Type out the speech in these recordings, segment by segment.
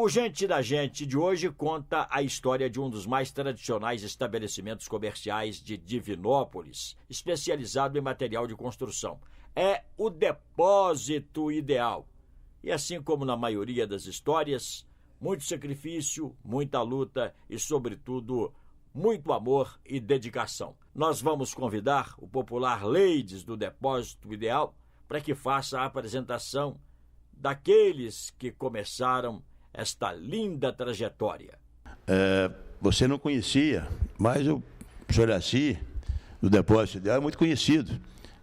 O Gente da Gente de hoje conta a história de um dos mais tradicionais estabelecimentos comerciais de Divinópolis, especializado em material de construção. É o Depósito Ideal. E assim como na maioria das histórias, muito sacrifício, muita luta e, sobretudo, muito amor e dedicação. Nós vamos convidar o popular Ladies do Depósito Ideal para que faça a apresentação daqueles que começaram esta linda trajetória. Você não conhecia, mas o senhor Assi, do Depósito Ideal, é muito conhecido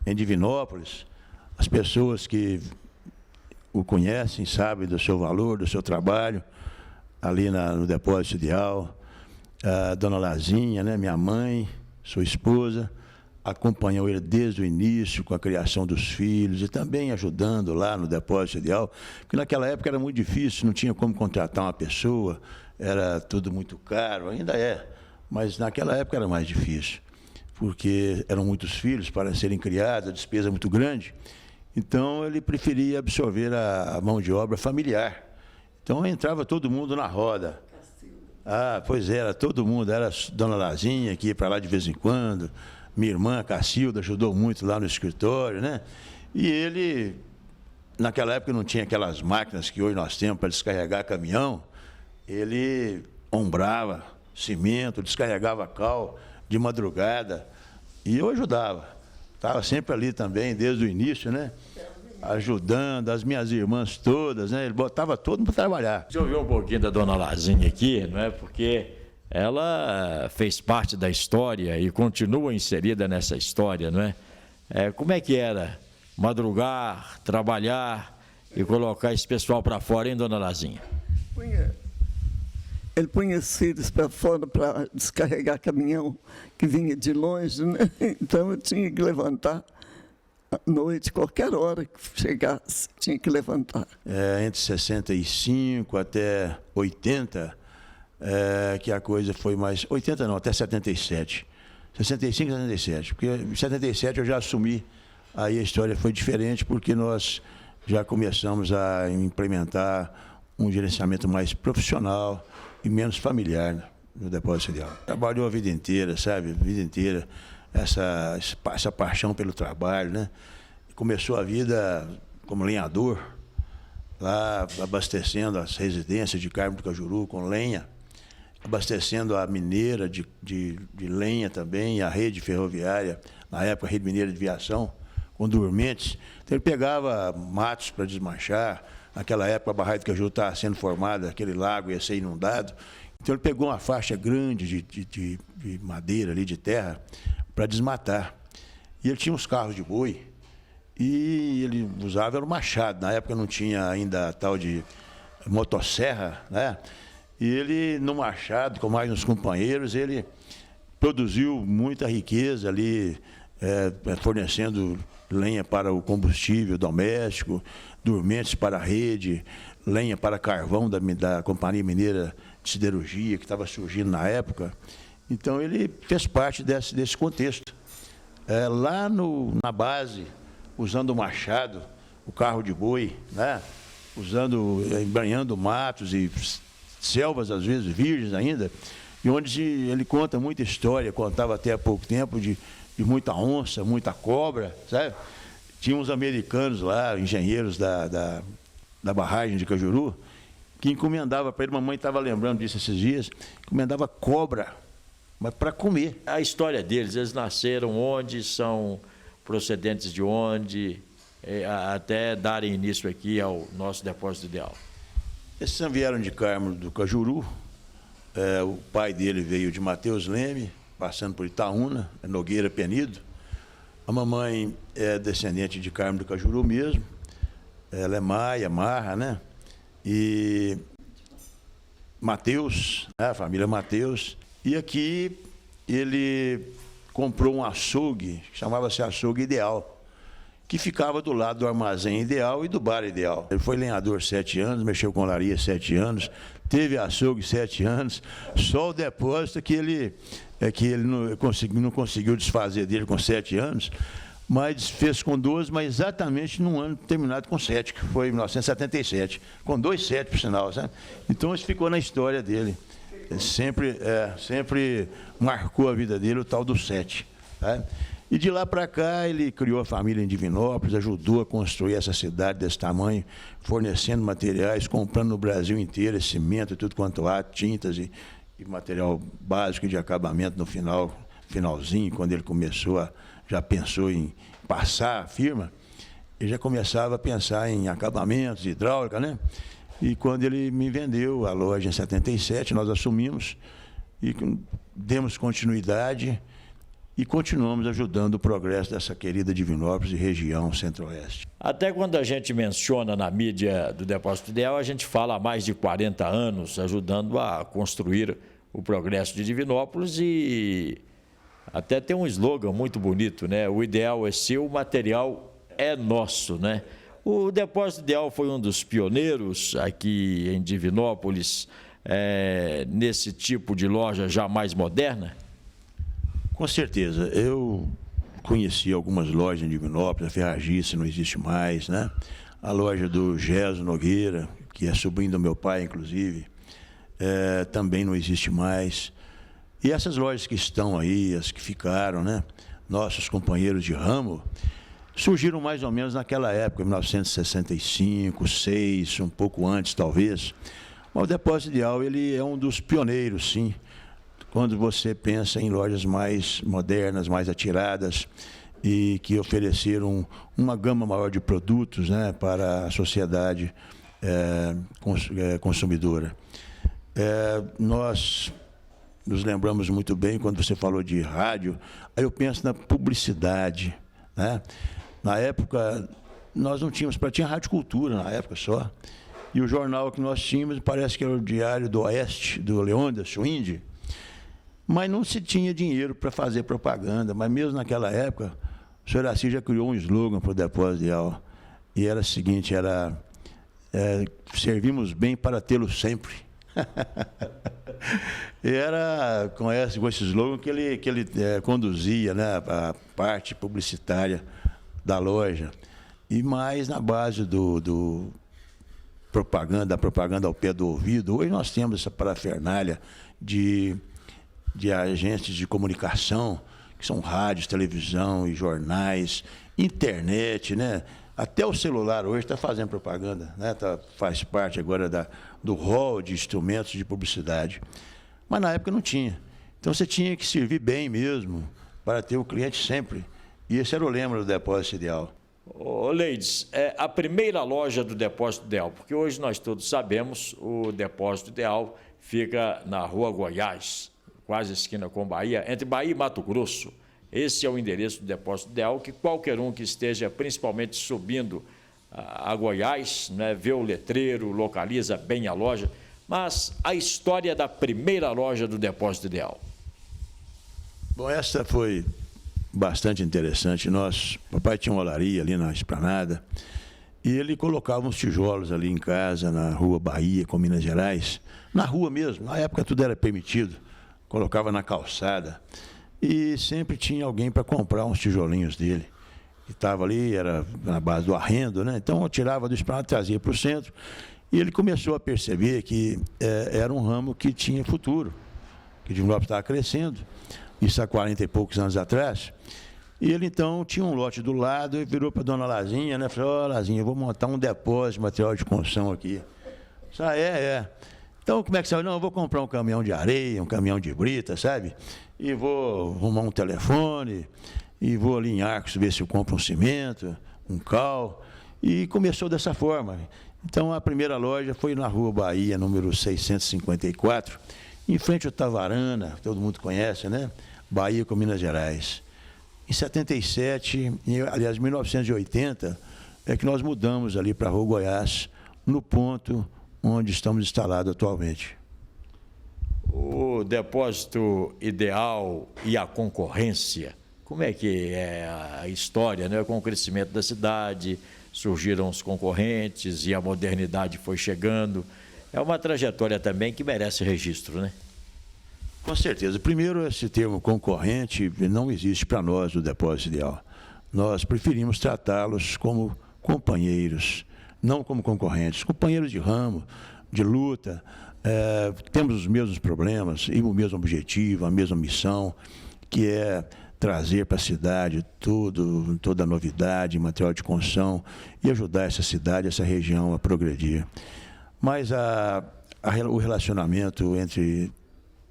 em Divinópolis. As pessoas que o conhecem sabem do seu valor, do seu trabalho, ali no Depósito Ideal. A dona Lazinha, né, minha mãe, sua esposa, acompanhou ele desde o início com a criação dos filhos e também ajudando lá no Depósito Ideal, porque naquela época era muito difícil, não tinha como contratar uma pessoa, era tudo muito caro, ainda é, mas naquela época era mais difícil, porque eram muitos filhos para serem criados, a despesa muito grande, então ele preferia absorver a mão de obra familiar. Então entrava todo mundo na roda. Pois era, todo mundo, era a dona Lazinha que ia para lá de vez em quando, minha irmã, Cacilda, ajudou muito lá no escritório, né? E ele, naquela época não tinha aquelas máquinas que hoje nós temos para descarregar caminhão, ele ombrava cimento, descarregava cal de madrugada, e eu ajudava. Estava sempre ali também, desde o início, né? Ajudando as minhas irmãs todas, né? Ele botava todo mundo para trabalhar. Deixa eu ouvir um pouquinho da dona Lazinha aqui, não é? Porque ela fez parte da história e continua inserida nessa história, não é? Como é que era madrugar, trabalhar e colocar esse pessoal para fora, hein, dona Lazinha? Ele punha os filhos para fora para descarregar caminhão que vinha de longe, né? Então eu tinha que levantar à noite, qualquer hora que chegasse, tinha que levantar. Entre 65 até 80, que a coisa foi mais... 80 não, até 77. 65 e 77, porque em 77 eu já assumi, aí a história foi diferente, porque nós já começamos a implementar um gerenciamento mais profissional e menos familiar, né, no Depósito Ideal. Trabalhou a vida inteira, sabe? A vida inteira. Essa paixão pelo trabalho, né? Começou a vida como lenhador, lá abastecendo as residências de Carmo do Cajuru com lenha, abastecendo a mineira de lenha também, a rede ferroviária, na época a rede mineira de viação, com dormentes. Então ele pegava matos para desmanchar, naquela época a Barragem do Cajuru estava sendo formada, aquele lago ia ser inundado, então ele pegou uma faixa grande de madeira ali, de terra, para desmatar. E ele tinha uns carros de boi e ele usava o machado. Na época não tinha ainda a tal de motosserra, né? E ele, no machado, com mais uns companheiros, ele produziu muita riqueza ali, fornecendo lenha para o combustível doméstico, dormentes para a rede, lenha para carvão da Companhia Mineira de Siderurgia, que estava surgindo na época. Então, ele fez parte desse contexto. Lá na base, usando o machado, o carro de boi, né? Embranhando matos e selvas, às vezes, virgens ainda, e onde ele conta muita história, contava até há pouco tempo de muita onça, muita cobra, sabe? Tinha uns americanos lá, engenheiros da barragem de Cajuru, que encomendava para ele, mamãe estava lembrando disso esses dias, encomendava cobra, mas para comer. A história deles, eles nasceram onde, são procedentes de onde, até darem início aqui ao nosso Depósito Ideal. Esses vieram de Carmo do Cajuru, o pai dele veio de Mateus Leme, passando por Itaúna, Nogueira Penido. A mamãe é descendente de Carmo do Cajuru mesmo, ela é Maia, Marra, né? E Mateus, a família Mateus. E aqui ele comprou um açougue, chamava-se Açougue Ideal, que ficava do lado do Armazém Ideal e do Bar Ideal. Ele foi lenhador 7 anos, mexeu com olaria 7 anos, teve açougue 7 anos, só o depósito que ele não conseguiu desfazer dele com 7 anos, mas fez com 12, mas exatamente num ano terminado com 7, que foi em 1977, com 2 7, por sinal, sabe? Então isso ficou na história dele. Ele sempre marcou a vida dele o tal do 7. Tá? E de lá para cá ele criou a família em Divinópolis, ajudou a construir essa cidade desse tamanho, fornecendo materiais, comprando no Brasil inteiro cimento e tudo quanto há, tintas e material básico de acabamento no finalzinho, quando ele já pensou em passar a firma, ele já começava a pensar em acabamentos, hidráulica, né? E quando ele me vendeu a loja em 77, nós assumimos e demos continuidade e continuamos ajudando o progresso dessa querida Divinópolis e região centro-oeste. Até quando a gente menciona na mídia do Depósito Ideal, a gente fala há mais de 40 anos ajudando a construir o progresso de Divinópolis e até tem um slogan muito bonito, né? O ideal é seu, o material é nosso, né? O Depósito Ideal foi um dos pioneiros aqui em Divinópolis, nesse tipo de loja já mais moderna? Com certeza. Eu conheci algumas lojas em Divinópolis, a Ferragice não existe mais, né? A loja do Gesso Nogueira, que é sobrinho do meu pai, inclusive, também não existe mais. E essas lojas que estão aí, as que ficaram, né? Nossos companheiros de ramo, surgiram mais ou menos naquela época, 1965, 6, um pouco antes talvez. Mas o Depósito Ideal, ele é um dos pioneiros, sim, quando você pensa em lojas mais modernas, mais atiradas e que ofereceram uma gama maior de produtos, né, para a sociedade consumidora. Nós nos lembramos muito bem, quando você falou de rádio, aí eu penso na publicidade, né? Na época, nós não tínhamos, tinha Rádio Cultura na época só, e o jornal que nós tínhamos parece que era o Diário do Oeste, do Leônidas Schwind, mas não se tinha dinheiro para fazer propaganda, mas mesmo naquela época, o senhor Assis já criou um slogan para o Depósito Ideal, e era o seguinte, servimos bem para tê-lo sempre. E era com esse slogan que ele conduzia, né, a parte publicitária da loja, e mais na base da propaganda ao pé do ouvido. Hoje nós temos essa parafernália de agentes de comunicação, que são rádios, televisão e jornais, internet, né? Até o celular hoje está fazendo propaganda, né? Faz parte agora do rol de instrumentos de publicidade. Mas na época não tinha. Então você tinha que servir bem mesmo, para ter o cliente sempre. E esse era o lema do Depósito Ideal. Ô, Leides, a primeira loja do Depósito Ideal, porque hoje nós todos sabemos, o Depósito Ideal fica na Rua Goiás, quase esquina com Bahia, entre Bahia e Mato Grosso. Esse é o endereço do Depósito Ideal, que qualquer um que esteja principalmente subindo a Goiás, né, vê o letreiro, localiza bem a loja. Mas a história da primeira loja do Depósito Ideal. Bom, essa foi bastante interessante. Papai tinha uma olaria ali na Esplanada e ele colocava uns tijolos ali em casa, na Rua Bahia, com Minas Gerais. Na rua mesmo, na época tudo era permitido. Colocava na calçada e sempre tinha alguém para comprar uns tijolinhos dele. Que estava ali, era na base do arrendo, né? Então eu tirava do Esplanada, trazia para o centro. E ele começou a perceber que era um ramo que tinha futuro, que Divinópolis estava crescendo, isso há 40 e poucos anos atrás. E ele, então, tinha um lote do lado e virou para a dona Lazinha, né? Falou, Lazinha, eu vou montar um depósito de material de construção aqui. Então, como é que você vai? Não, eu vou comprar um caminhão de areia, um caminhão de brita, sabe? E vou arrumar um telefone, e vou ali em Arcos ver se eu compro um cimento, um cal. E começou dessa forma. Então, a primeira loja foi na Rua Bahia, número 654, em frente ao Tavarana, todo mundo conhece, né? Bahia com Minas Gerais. Em 77, aliás, em 1980, é que nós mudamos ali para a Rua Goiás, no ponto onde estamos instalados atualmente. O Depósito Ideal e a concorrência, como é que é a história, né? Com o crescimento da cidade, surgiram os concorrentes e a modernidade foi chegando. É uma trajetória também que merece registro, né? Com certeza. Primeiro, esse termo concorrente não existe para nós do Depósito Ideal. nós preferimos tratá-los como companheiros, não como concorrentes, companheiros de ramo, de luta. Temos os mesmos problemas e o mesmo objetivo, a mesma missão, que é trazer para a cidade toda a novidade, material de construção e ajudar essa cidade, essa região a progredir. Mas o relacionamento entre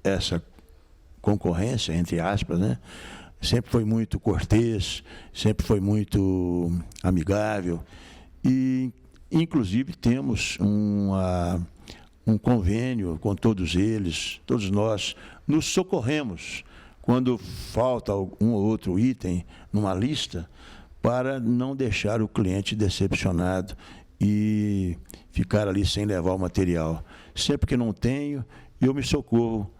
essa concorrência, entre aspas, né, sempre foi muito cortês, sempre foi muito amigável e, inclusive, temos um convênio com todos eles, todos nós nos socorremos quando falta um ou outro item numa lista, para não deixar o cliente decepcionado e ficar ali sem levar o material. Sempre que não tenho, eu me socorro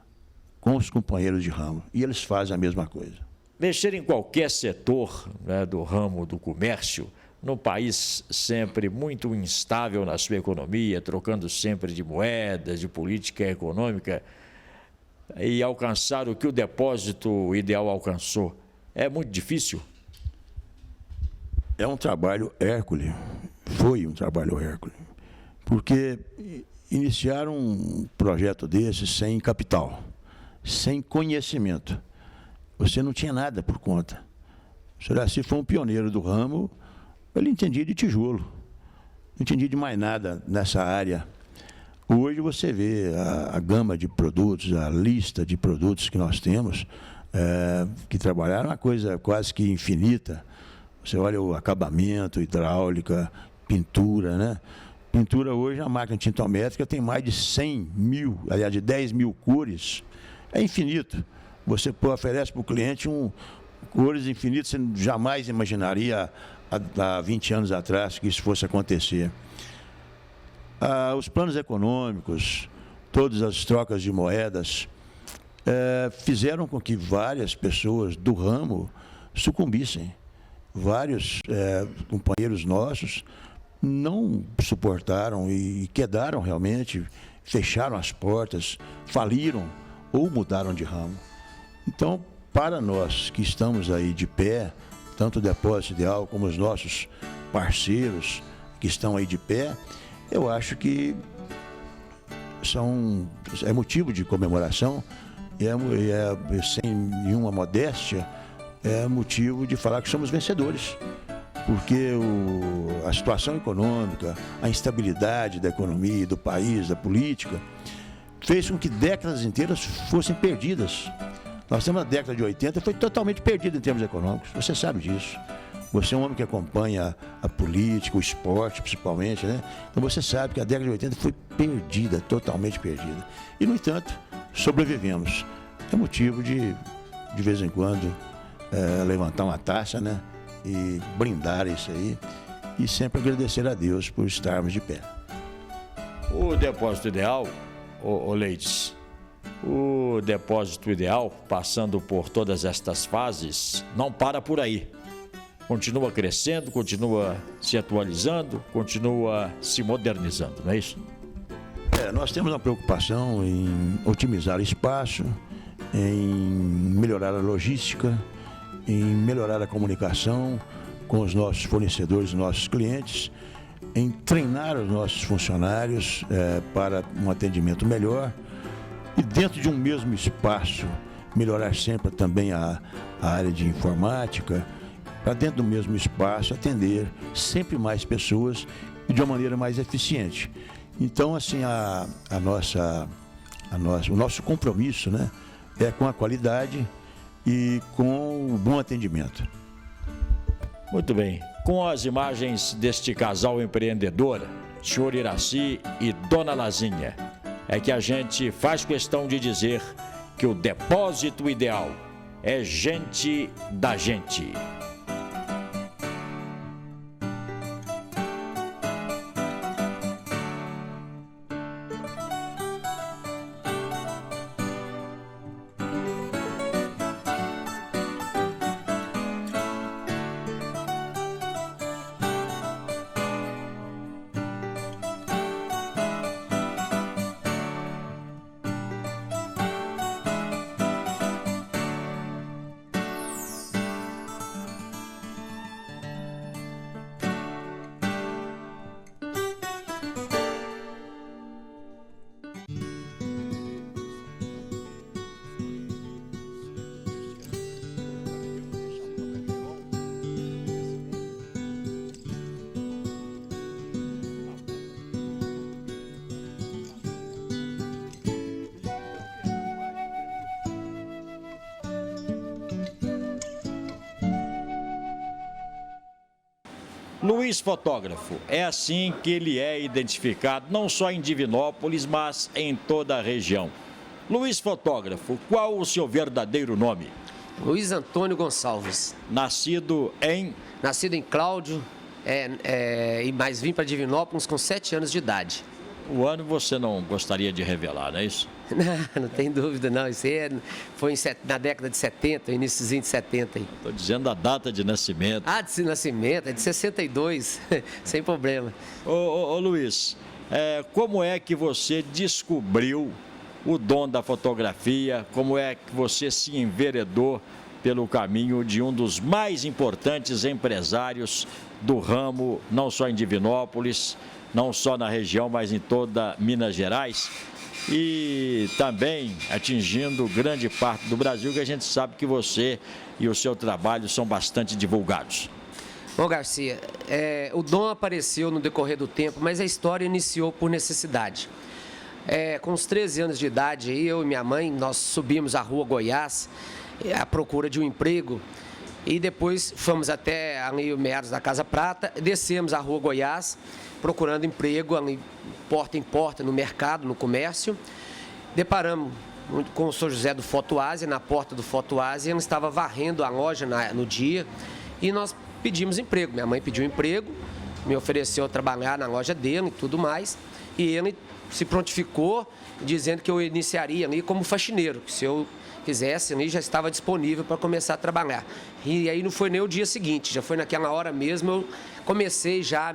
com os companheiros de ramo, e eles fazem a mesma coisa. Mexer em qualquer setor, né, do ramo do comércio, no país sempre muito instável na sua economia, trocando sempre de moedas, de política econômica, e alcançar o que o depósito ideal alcançou, é muito difícil? É um trabalho hércule, foi um trabalho hércule, porque iniciaram um projeto desse sem capital, sem conhecimento. Você não tinha nada por conta. O senhor Assis foi um pioneiro do ramo, ele entendia de tijolo, não entendia de mais nada nessa área. Hoje você vê a gama de produtos, a lista de produtos que nós temos, que trabalharam, uma coisa quase que infinita. Você olha o acabamento, hidráulica, pintura, né? Pintura hoje, a máquina tintométrica tem mais de 100 mil, aliás, de 10 mil cores. É infinito. Você oferece para o cliente cores infinitas, você jamais imaginaria há 20 anos atrás que isso fosse acontecer. Os planos econômicos, todas as trocas de moedas, fizeram com que várias pessoas do ramo sucumbissem. Vários companheiros nossos não suportaram e quedaram realmente, fecharam as portas, faliram ou mudaram de ramo. Então, para nós que estamos aí de pé, tanto o Depósito Ideal como os nossos parceiros que estão aí de pé, eu acho que é motivo de comemoração e sem nenhuma modéstia, é motivo de falar que somos vencedores, porque a situação econômica, a instabilidade da economia, do país, da política, fez com que décadas inteiras fossem perdidas. Nós temos a década de 80, foi totalmente perdida em termos econômicos, você sabe disso. Você é um homem que acompanha a política, o esporte principalmente, né? Então você sabe que a década de 80 foi perdida, totalmente perdida. E, no entanto, sobrevivemos. É motivo de vez em quando, levantar uma taça, né? E brindar isso aí. E sempre agradecer a Deus por estarmos de pé. O Depósito Ideal, ô Leites, o Depósito Ideal, passando por todas estas fases, não para por aí. Continua crescendo, continua se atualizando, continua se modernizando, não é isso? Nós temos uma preocupação em otimizar o espaço, em melhorar a logística, em melhorar a comunicação com os nossos fornecedores, nossos clientes, em treinar os nossos funcionários para um atendimento melhor e, dentro de um mesmo espaço, melhorar sempre também a área de informática, para dentro do mesmo espaço atender sempre mais pessoas e de uma maneira mais eficiente. Então, assim, o nosso compromisso, né, é com a qualidade e com o bom atendimento. Muito bem. Com as imagens deste casal empreendedor, senhor Iraci e dona Lazinha, é que a gente faz questão de dizer que o Depósito Ideal é gente da gente. Luiz Fotógrafo, é assim que ele é identificado, não só em Divinópolis, mas em toda a região. Luiz Fotógrafo, qual o seu verdadeiro nome? Luiz Antônio Gonçalves. Nascido em Cláudio, mas vim para Divinópolis com 7 anos de idade. O ano você não gostaria de revelar, não é isso? Não tem dúvida, não. Isso aí foi na década de 70, iníciozinho de 70. Estou dizendo a data de nascimento. Ah, de nascimento, é de 62, sem problema. Ô Luiz, como é que você descobriu o dom da fotografia? Como é que você se enveredou pelo caminho de um dos mais importantes empresários do ramo, não só em Divinópolis, não só na região, mas em toda Minas Gerais e também atingindo grande parte do Brasil, que a gente sabe que você e o seu trabalho são bastante divulgados? Bom, Garcia, o dom apareceu no decorrer do tempo, mas a história iniciou por necessidade. Com os 13 anos de idade, eu e minha mãe, nós subimos a Rua Goiás à procura de um emprego e depois fomos até ali meados da Casa Prata, descemos a Rua Goiás procurando emprego ali, porta em porta, no mercado, no comércio. Deparamos com o Sr. José do Fotoásia, na porta do Fotoásia, ele estava varrendo a loja no dia e nós pedimos emprego. Minha mãe pediu emprego, me ofereceu a trabalhar na loja dele e tudo mais, e ele se prontificou dizendo que eu iniciaria ali como faxineiro, que se eu quisesse ali já estava disponível para começar a trabalhar. E aí não foi nem o dia seguinte, já foi naquela hora mesmo, eu comecei já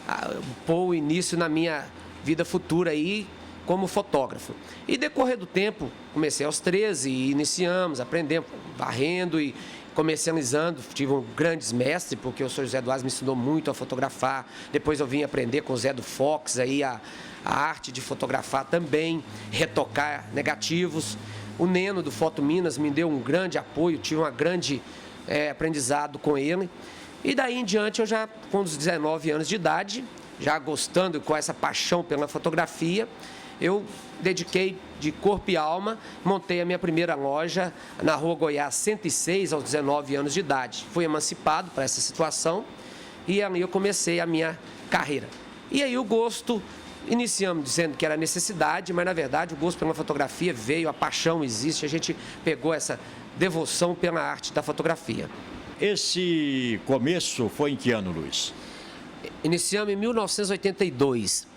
a pôr o início na minha vida futura aí como fotógrafo. E decorrer do tempo, comecei aos 13 e iniciamos, aprendemos, varrendo e comercializando. Tive grandes mestres, porque o Sr. José Duarte me ensinou muito a fotografar. Depois eu vim aprender com o Zé do Fox aí a arte de fotografar também, retocar negativos. O Neno do Foto Minas me deu um grande apoio, tive um grande aprendizado com ele. E daí em diante, eu já com os 19 anos de idade, já gostando com essa paixão pela fotografia, eu dediquei de corpo e alma, montei a minha primeira loja na Rua Goiás 106 aos 19 anos de idade. Fui emancipado para essa situação e ali eu comecei a minha carreira. E aí o gosto, iniciamos dizendo que era necessidade, mas na verdade o gosto pela fotografia veio, a paixão existe, a gente pegou essa devoção pela arte da fotografia. Esse começo foi em que ano, Luiz? Iniciamos em 1982.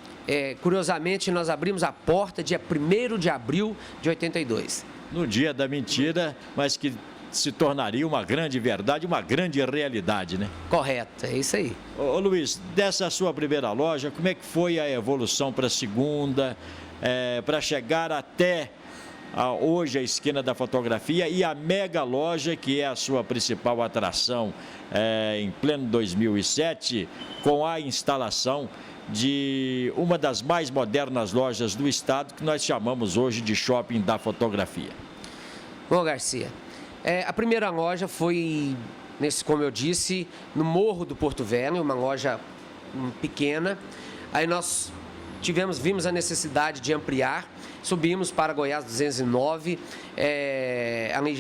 Curiosamente, nós abrimos a porta dia 1º de abril de 82. No dia da mentira, mas que se tornaria uma grande verdade, uma grande realidade, né? Correto, é isso aí. Ô Luiz, dessa sua primeira loja, como é que foi a evolução para a segunda, para chegar até hoje a esquina da fotografia e a mega loja, que é a sua principal atração em pleno 2007, com a instalação de uma das mais modernas lojas do estado, que nós chamamos hoje de Shopping da Fotografia? Bom, Garcia, a primeira loja foi, como eu disse, no Morro do Porto Velho, uma loja pequena. Aí nós vimos a necessidade de ampliar, subimos para Goiás 209, ali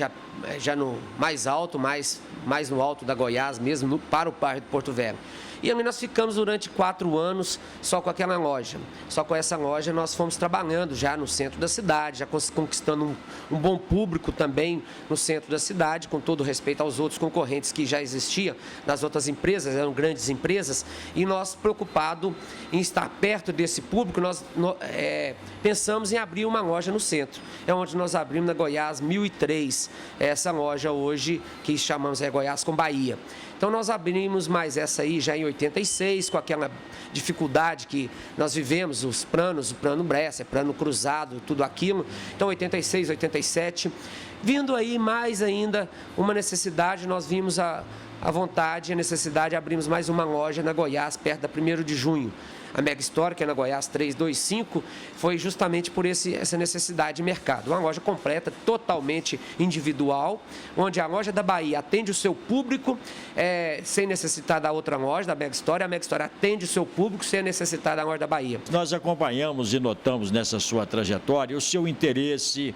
já no mais alto, mais no alto da Goiás mesmo, para o bairro do Porto Velho. E ali nós ficamos durante 4 anos só com aquela loja. Só com essa loja nós fomos trabalhando já no centro da cidade, já conquistando um bom público também no centro da cidade, com todo respeito aos outros concorrentes que já existiam nas outras empresas, eram grandes empresas, e nós, preocupados em estar perto desse público, nós pensamos em abrir uma loja no centro. É onde nós abrimos na Goiás 1003, essa loja hoje que chamamos Goiás com Bahia. Então nós abrimos mais essa aí já em 86, com aquela dificuldade que nós vivemos, os planos, o plano Bresser, plano cruzado, tudo aquilo. Então 86, 87, vindo aí mais ainda uma necessidade, nós vimos a vontade e a necessidade de abrirmos mais uma loja na Goiás, perto da 1º de junho. A Mega Store, que é na Goiás 325, foi justamente por essa necessidade de mercado. Uma loja completa, totalmente individual, onde a loja da Bahia atende o seu público sem necessitar da outra loja, da Mega Store. A Mega Store atende o seu público sem necessitar da loja da Bahia. Nós acompanhamos e notamos nessa sua trajetória o seu interesse,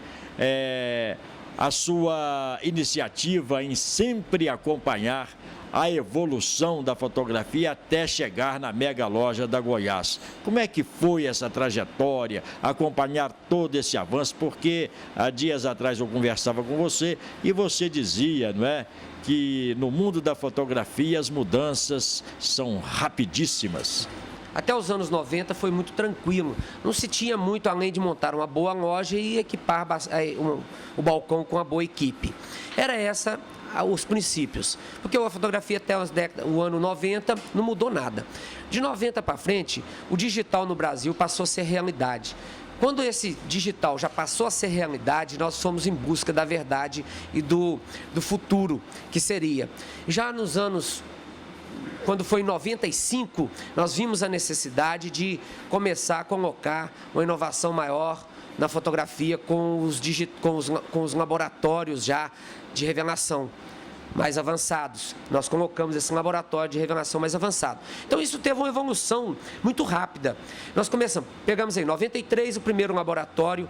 a sua iniciativa em sempre acompanhar a evolução da fotografia até chegar na mega loja da Goiás. Como é que foi essa trajetória, acompanhar todo esse avanço? Porque há dias atrás eu conversava com você e você dizia, não é, que no mundo da fotografia as mudanças são rapidíssimas. Até os anos 90 foi muito tranquilo. Não se tinha muito além de montar uma boa loja e equipar o balcão com uma boa equipe. Era essa os princípios. Porque a fotografia até o ano 90 não mudou nada. De 90 para frente, o digital no Brasil passou a ser realidade. Quando esse digital já passou a ser realidade, nós fomos em busca da verdade e do futuro, que seria. Já nos anos... Quando foi em 95, nós vimos a necessidade de começar a colocar uma inovação maior na fotografia com os laboratórios já de revelação mais avançados. Nós colocamos esse laboratório de revelação mais avançado. Então, isso teve uma evolução muito rápida. Nós pegamos em 93 o primeiro laboratório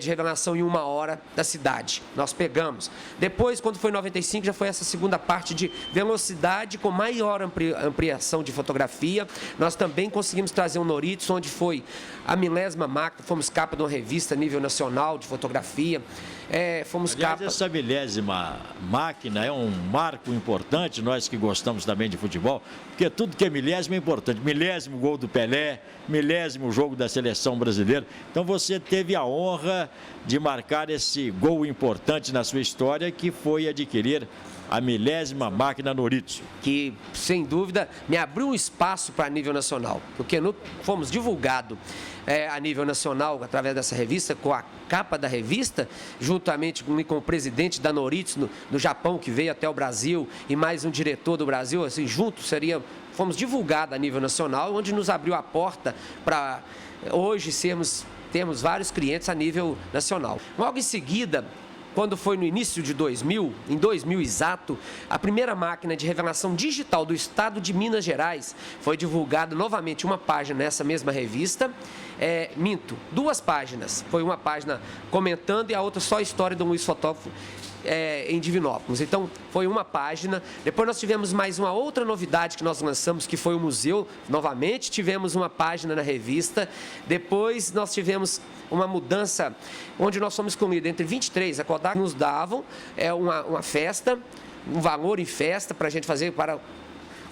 de revelação em 1 hora da cidade. Nós pegamos. Depois, quando foi em 95, já foi essa segunda parte de velocidade com maior ampliação de fotografia. Nós também conseguimos trazer um Noritz, onde foi a 1000ª máquina, fomos capa de uma revista a nível nacional de fotografia. Essa 1000ª máquina é um marco importante, nós que gostamos também de futebol, porque tudo que é milésimo é importante. 1000º gol do Pelé, 1000º jogo da seleção brasileira. Então você teve a honra de marcar esse gol importante na sua história, que foi adquirir a 1000ª máquina Noritz. Que, sem dúvida, me abriu um espaço para nível nacional, porque fomos divulgados a nível nacional através dessa revista, com a capa da revista, juntamente com o presidente da Noritz no Japão, que veio até o Brasil, e mais um diretor do Brasil, assim, juntos fomos divulgados a nível nacional, onde nos abriu a porta para hoje termos vários clientes a nível nacional. Logo em seguida, quando foi no início de 2000, em 2000 exato, a primeira máquina de revelação digital do estado de Minas Gerais foi divulgada novamente uma página nessa mesma revista. Duas páginas. Foi uma página comentando e a outra só a história do Luiz Fotógrafo em Divinópolis. Então, foi uma página. Depois nós tivemos mais uma outra novidade que nós lançamos, que foi o museu. Novamente tivemos uma página na revista. Depois nós tivemos uma mudança, onde nós fomos escolhidos entre 23. A Kodak nos davam uma festa, um valor em festa para a gente fazer, para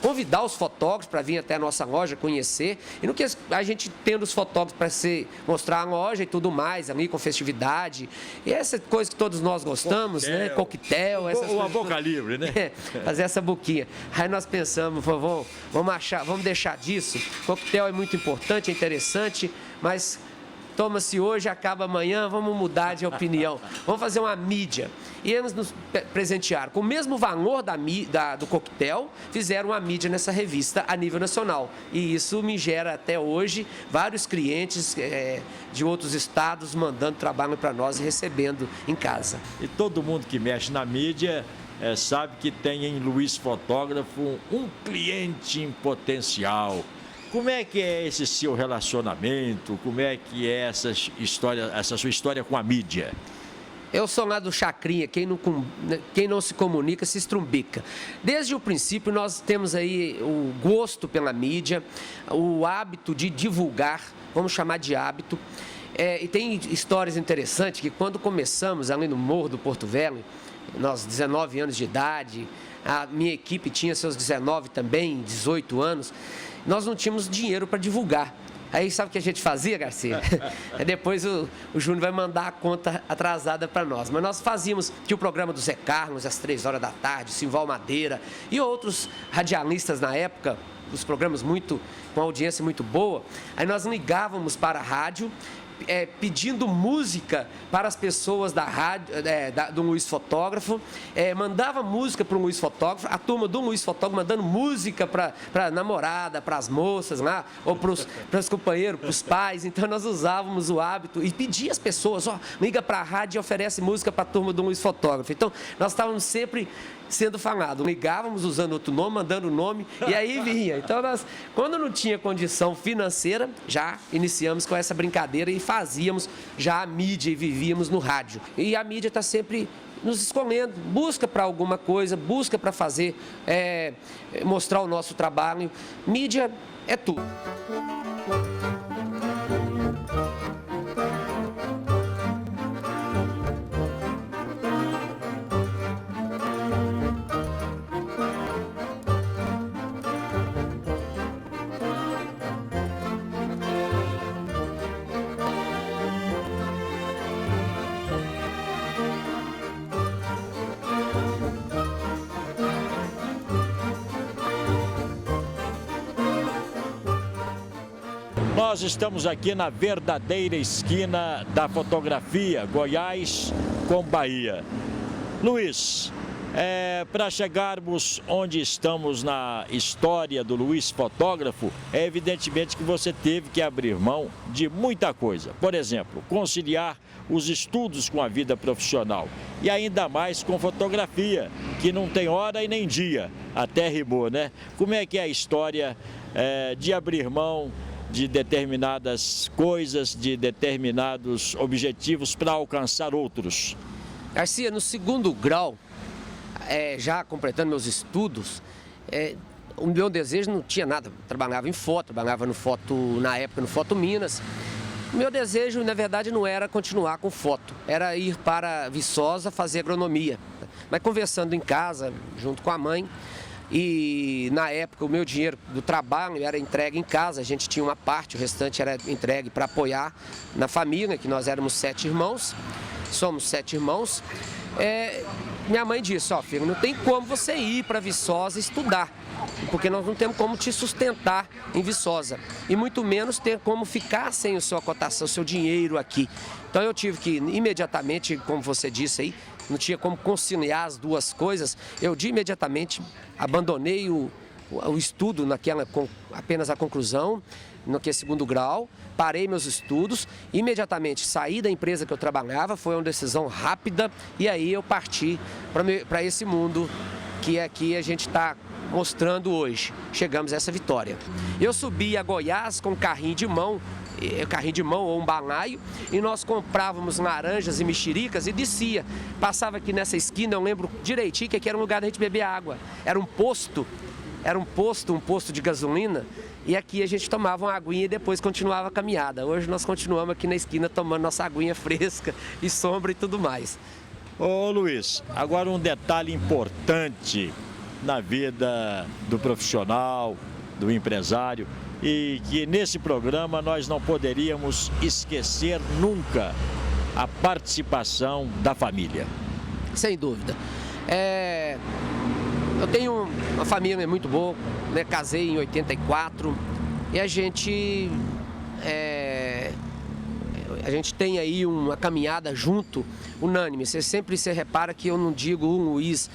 convidar os fotógrafos para vir até a nossa loja conhecer. E no que a gente tendo os fotógrafos para mostrar a loja e tudo mais, ali com festividade. E essa coisa que todos nós gostamos, coquetel, né? Coquetel. Uma boca livre, né? Fazer essa boquinha. Aí nós pensamos, vamos deixar disso. Coquetel é muito importante, é interessante, mas toma-se hoje, acaba amanhã, vamos mudar de opinião. Vamos fazer uma mídia. E eles nos presentearam com o mesmo valor do coquetel, fizeram uma mídia nessa revista a nível nacional. E isso me gera até hoje vários clientes de outros estados mandando trabalho para nós e recebendo em casa. E todo mundo que mexe na mídia sabe que tem em Luiz Fotógrafo um cliente em potencial. Como é que é esse seu relacionamento? Como é que é essa sua história com a mídia? Eu sou lá do Chacrinha, quem não se comunica se estrumbica. Desde o princípio nós temos aí o gosto pela mídia, o hábito de divulgar, vamos chamar de hábito. E tem histórias interessantes que quando começamos ali no Morro do Porto Velho, nós 19 anos de idade, a minha equipe tinha seus 19 também, 18 anos, nós não tínhamos dinheiro para divulgar. Aí sabe o que a gente fazia, Garcia? Depois o Júnior vai mandar a conta atrasada para nós. Mas nós fazíamos que o programa do Zé Carlos, às 3 horas da tarde, Simval Madeira e outros radialistas na época, os programas com audiência muito boa. Aí nós ligávamos para a rádio, pedindo música para as pessoas da rádio, do Luiz Fotógrafo, mandava música para o Luiz Fotógrafo, a turma do Luiz Fotógrafo mandando música para a namorada, para as moças lá, ou para os companheiros, para os pais. Então nós usávamos o hábito e pedia às pessoas, liga para a rádio e oferece música para a turma do Luiz Fotógrafo. Então nós estávamos sempre sendo falado, ligávamos usando outro nome, mandando o nome, e aí vinha. Então nós, quando não tinha condição financeira, já iniciamos com essa brincadeira e fazíamos já a mídia e vivíamos no rádio. E a mídia está sempre nos escolhendo, busca para alguma coisa, busca para fazer, mostrar o nosso trabalho. Mídia é tudo. Nós estamos aqui na verdadeira esquina da fotografia, Goiás com Bahia. Luiz, para chegarmos onde estamos na história do Luiz fotógrafo, é evidentemente que você teve que abrir mão de muita coisa. Por exemplo, conciliar os estudos com a vida profissional e ainda mais com fotografia, que não tem hora e nem dia. Até rimou, né? Como é que é a história de abrir mão de determinadas coisas, de determinados objetivos para alcançar outros? Garcia, no segundo grau, já completando meus estudos, o meu desejo não tinha nada. Trabalhava em foto, trabalhava no foto, na época no Foto Minas. O meu desejo, na verdade, não era continuar com foto, era ir para Viçosa fazer agronomia. Mas conversando em casa, junto com a mãe, e na época o meu dinheiro do trabalho era entregue em casa, a gente tinha uma parte, o restante era entregue para apoiar na família, que nós éramos 7 irmãos, somos 7 irmãos. Minha mãe disse, filho, não tem como você ir para Viçosa estudar, porque nós não temos como te sustentar em Viçosa, e muito menos ter como ficar sem a sua cotação, o seu dinheiro aqui. Então eu tive que imediatamente, como você disse aí, não tinha como conciliar as duas coisas, eu de imediatamente abandonei o estudo apenas a conclusão, no que é segundo grau, parei meus estudos, imediatamente saí da empresa que eu trabalhava, foi uma decisão rápida, e aí eu parti para esse mundo que aqui a gente está mostrando hoje. Chegamos a essa vitória. Eu subi a Goiás com carrinho de mão ou um balaio, e nós comprávamos laranjas e mexericas e descia. Passava aqui nessa esquina, eu lembro direitinho que aqui era um lugar da gente beber água. Era um posto de gasolina, e aqui a gente tomava uma aguinha e depois continuava a caminhada. Hoje nós continuamos aqui na esquina tomando nossa aguinha fresca e sombra e tudo mais. Ô Luiz, agora um detalhe importante na vida do profissional, do empresário, e que nesse programa nós não poderíamos esquecer nunca: a participação da família. Sem dúvida. Eu tenho uma família muito boa, né? Casei em 84 e a gente tem aí uma caminhada junto, unânime. Você repara que eu não digo um Luiz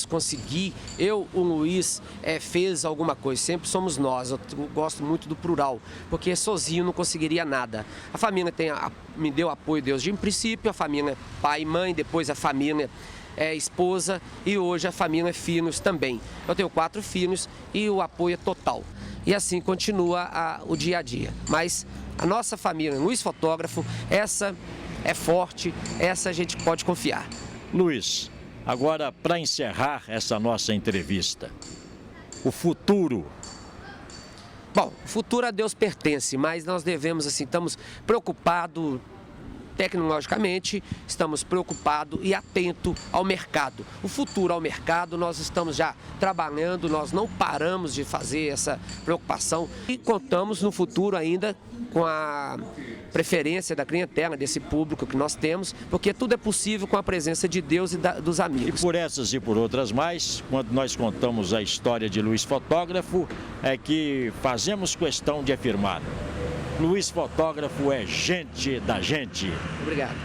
consegui, um Luiz fez alguma coisa. Sempre somos nós. Eu gosto muito do plural, porque sozinho não conseguiria nada. A família me deu apoio desde o princípio, a família pai e mãe, depois a família esposa, e hoje a família filhos também. Eu tenho 4 filhos e o apoio é total. E assim continua o dia a dia. Mas a nossa família, Luiz Fotógrafo, essa é forte, essa a gente pode confiar. Luiz, agora para encerrar essa nossa entrevista, o futuro. Bom, o futuro a Deus pertence, mas nós devemos, estamos preocupados tecnologicamente, estamos preocupados e atentos ao mercado. O futuro ao mercado, nós estamos já trabalhando, nós não paramos de fazer essa preocupação e contamos no futuro ainda com a preferência da clientela, desse público que nós temos, porque tudo é possível com a presença de Deus e dos amigos. E por essas e por outras mais, quando nós contamos a história de Luiz Fotógrafo, é que fazemos questão de afirmar: Luiz Fotógrafo é gente da gente. Obrigado.